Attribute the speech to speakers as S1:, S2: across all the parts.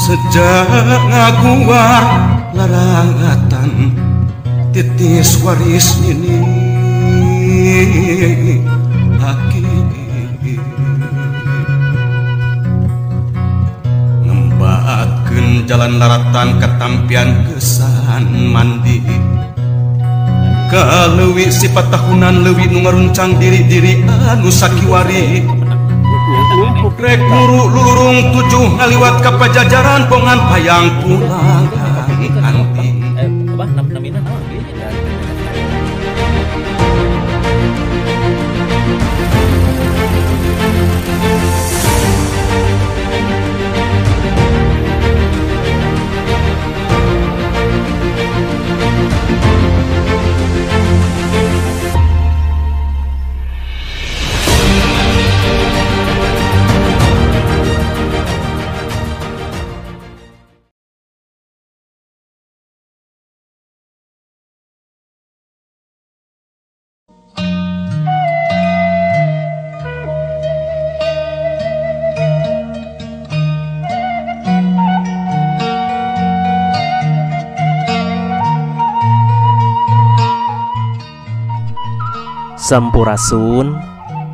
S1: Sejak ngaguar larangatan titis waris ini laki ngembaatkeun jalan laratan katampian kesan mandi kaleuwih sifat tahunan leuwih nu ngaruncang diri-diri anu sakiwari rek muru lurung tujuh ngaliwat ka pajajaran pongan hayang pulang anting
S2: namina naon Sampurasun,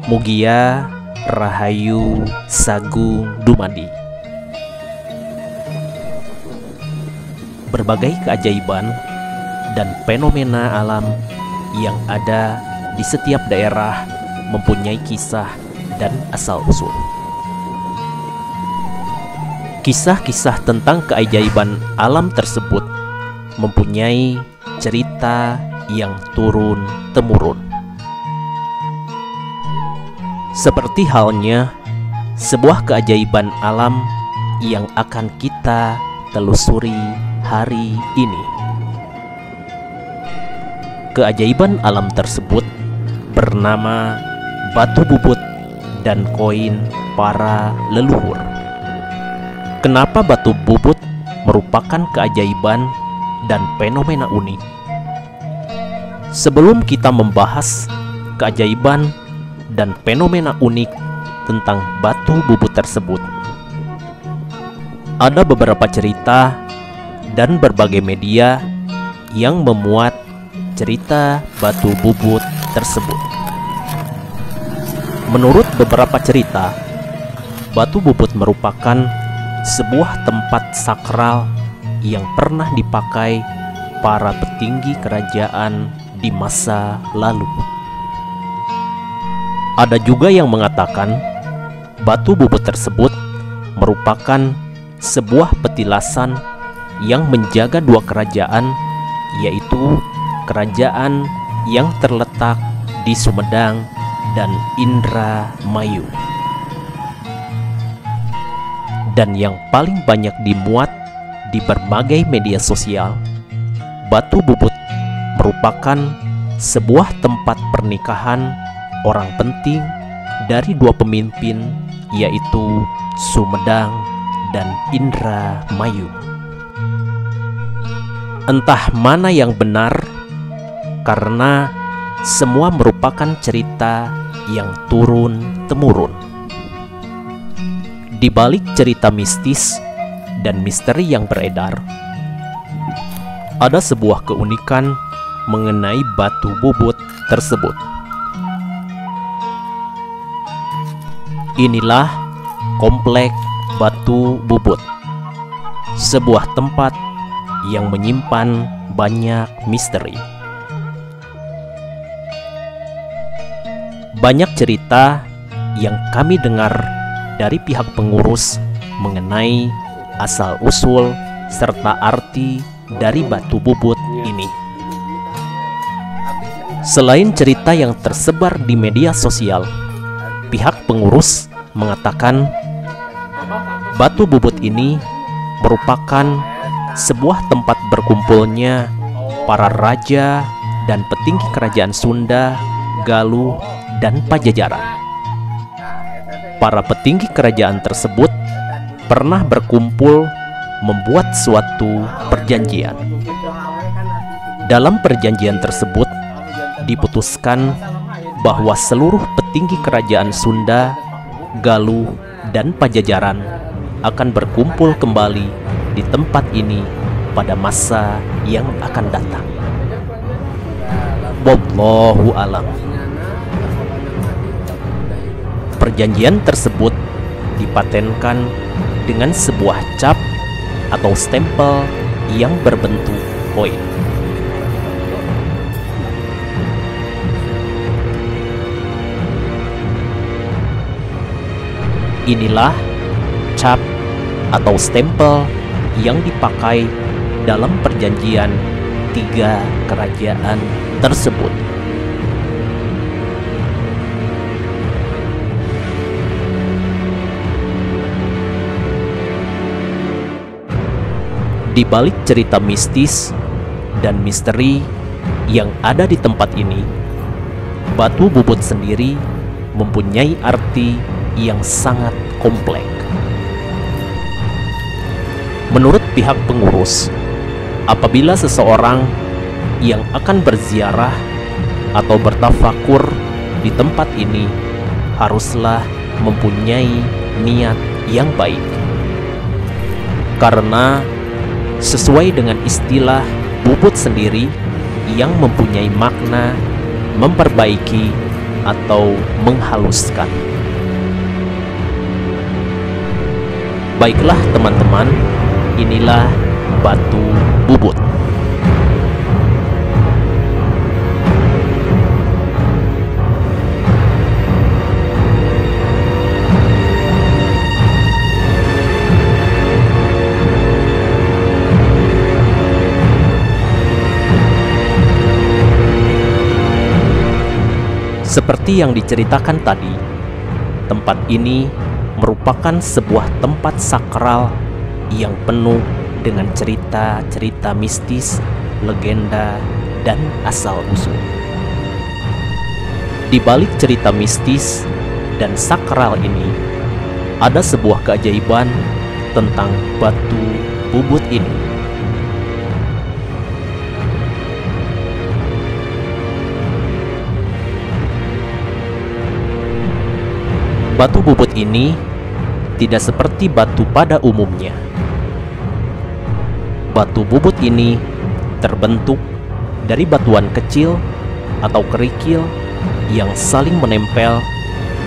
S2: mugia, rahayu, sagung, dumadi. Berbagai keajaiban dan fenomena alam yang ada di setiap daerah mempunyai kisah dan asal-usul. Kisah-kisah tentang keajaiban alam tersebut mempunyai cerita yang turun-temurun. Seperti halnya sebuah keajaiban alam yang akan kita telusuri hari ini. Keajaiban alam tersebut bernama batu bubut dan koin para leluhur. Kenapa batu bubut merupakan keajaiban dan fenomena unik? Sebelum kita membahas keajaiban dan fenomena unik tentang batu bubut tersebut, ada beberapa cerita dan berbagai media yang memuat cerita batu bubut tersebut. Menurut beberapa cerita, batu bubut merupakan sebuah tempat sakral yang pernah dipakai para petinggi kerajaan di masa lalu. Ada juga yang mengatakan batu bubut tersebut merupakan sebuah petilasan yang menjaga dua kerajaan, yaitu kerajaan yang terletak di Sumedang dan Indramayu. Dan yang paling banyak dimuat di berbagai media sosial, batu bubut merupakan sebuah tempat pernikahan orang penting dari dua pemimpin, yaitu Sumedang dan Indramayu. Entah mana yang benar, karena semua merupakan cerita yang turun-temurun. Di balik cerita mistis dan misteri yang beredar, ada sebuah keunikan mengenai batu bubut tersebut. Inilah komplek batu bubut, sebuah tempat yang menyimpan banyak misteri. Banyak cerita yang kami dengar dari pihak pengurus mengenai asal-usul serta arti dari batu bubut ini. Selain cerita yang tersebar di media sosial, pihak pengurus mengatakan batu bubut ini merupakan sebuah tempat berkumpulnya para raja dan petinggi kerajaan Sunda, Galuh, dan Pajajaran. Para petinggi kerajaan tersebut pernah berkumpul membuat suatu perjanjian. Dalam perjanjian tersebut diputuskan bahwa seluruh petinggi kerajaan Sunda, Galuh, dan Pajajaran akan berkumpul kembali di tempat ini pada masa yang akan datang. Wallahu alam. Perjanjian tersebut dipatenkan dengan sebuah cap atau stempel yang berbentuk koin. Inilah cap atau stempel yang dipakai dalam perjanjian tiga kerajaan tersebut. Di balik cerita mistis dan misteri yang ada di tempat ini, batu bubut sendiri mempunyai arti yang sangat kompleks. Menurut pihak pengurus, apabila seseorang yang akan berziarah atau bertafakur di tempat ini haruslah mempunyai niat yang baik. Karena sesuai dengan istilah bubut sendiri yang mempunyai makna memperbaiki atau menghaluskan. Baiklah teman-teman, inilah batu bubut. Seperti yang diceritakan tadi, tempat ini merupakan sebuah tempat sakral yang penuh dengan cerita-cerita mistis, legenda, dan asal-usul. Di balik cerita mistis dan sakral ini, ada sebuah keajaiban tentang batu bubut ini. Batu bubut ini tidak seperti batu pada umumnya. Batu bubut ini terbentuk dari batuan kecil atau kerikil yang saling menempel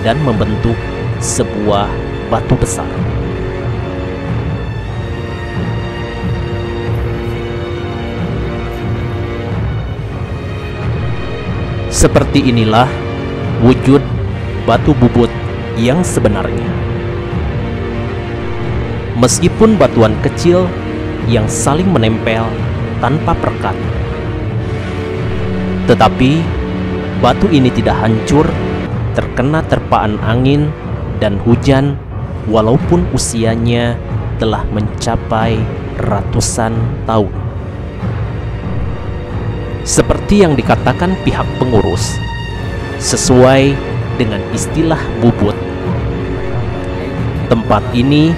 S2: dan membentuk sebuah batu besar. Seperti inilah wujud batu bubut yang sebenarnya. Meskipun batuan kecil yang saling menempel tanpa perekat, tetapi batu ini tidak hancur terkena terpaan angin dan hujan walaupun usianya telah mencapai ratusan tahun. Seperti yang dikatakan pihak pengurus, sesuai dengan istilah bubut, tempat ini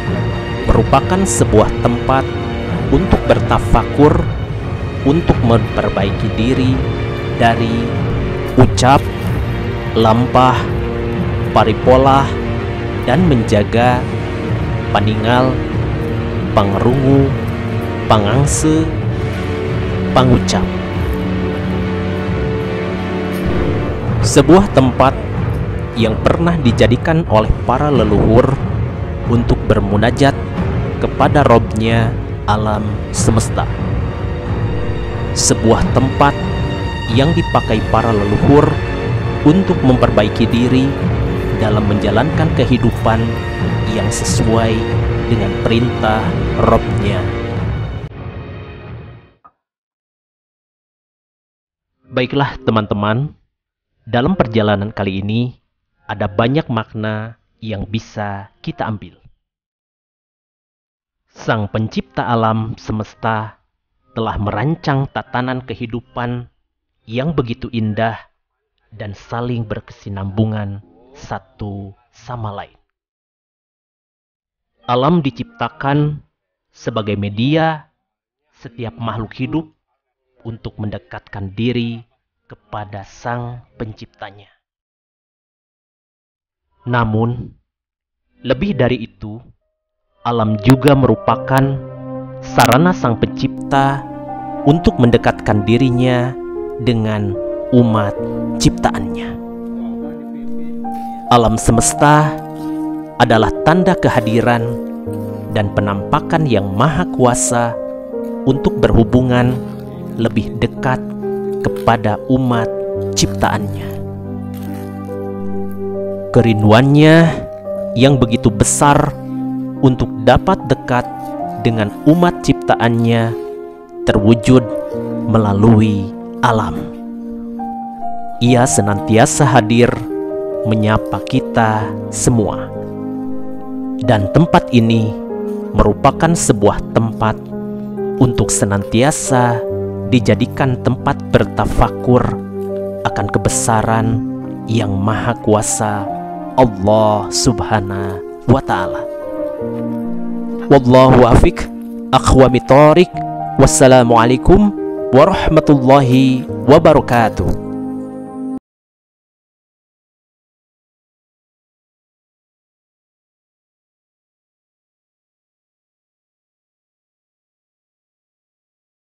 S2: merupakan sebuah tempat untuk bertafakur, untuk memperbaiki diri dari ucap, lampah, paripolah, dan menjaga paningal, pangerungu, pangangse, pangucap. Sebuah tempat yang pernah dijadikan oleh para leluhur untuk bermunajat kepada Robnya alam semesta. Sebuah tempat yang dipakai para leluhur untuk memperbaiki diri dalam menjalankan kehidupan yang sesuai dengan perintah Robnya. Baiklah teman-teman, dalam perjalanan kali ini ada banyak makna yang bisa kita ambil. Sang pencipta alam semesta telah merancang tatanan kehidupan yang begitu indah dan saling berkesinambungan satu sama lain. Alam diciptakan sebagai media setiap makhluk hidup untuk mendekatkan diri kepada sang penciptanya. Namun, lebih dari itu, Alam juga merupakan sarana Sang Pencipta untuk mendekatkan dirinya dengan umat ciptaannya. Alam semesta adalah tanda kehadiran dan penampakan Yang Maha Kuasa untuk berhubungan lebih dekat kepada umat ciptaannya. Kerinduannya yang begitu besar untuk dapat dekat dengan umat ciptaannya terwujud melalui alam. Ia senantiasa hadir menyapa kita semua. Dan tempat ini merupakan sebuah tempat untuk senantiasa dijadikan tempat bertafakur akan kebesaran Yang Maha Kuasa Allah Subhanahu wa Ta'ala. Wallahu afiq, akhwami thoriq. Wassalamualaikum warahmatullahi wabarakatuh.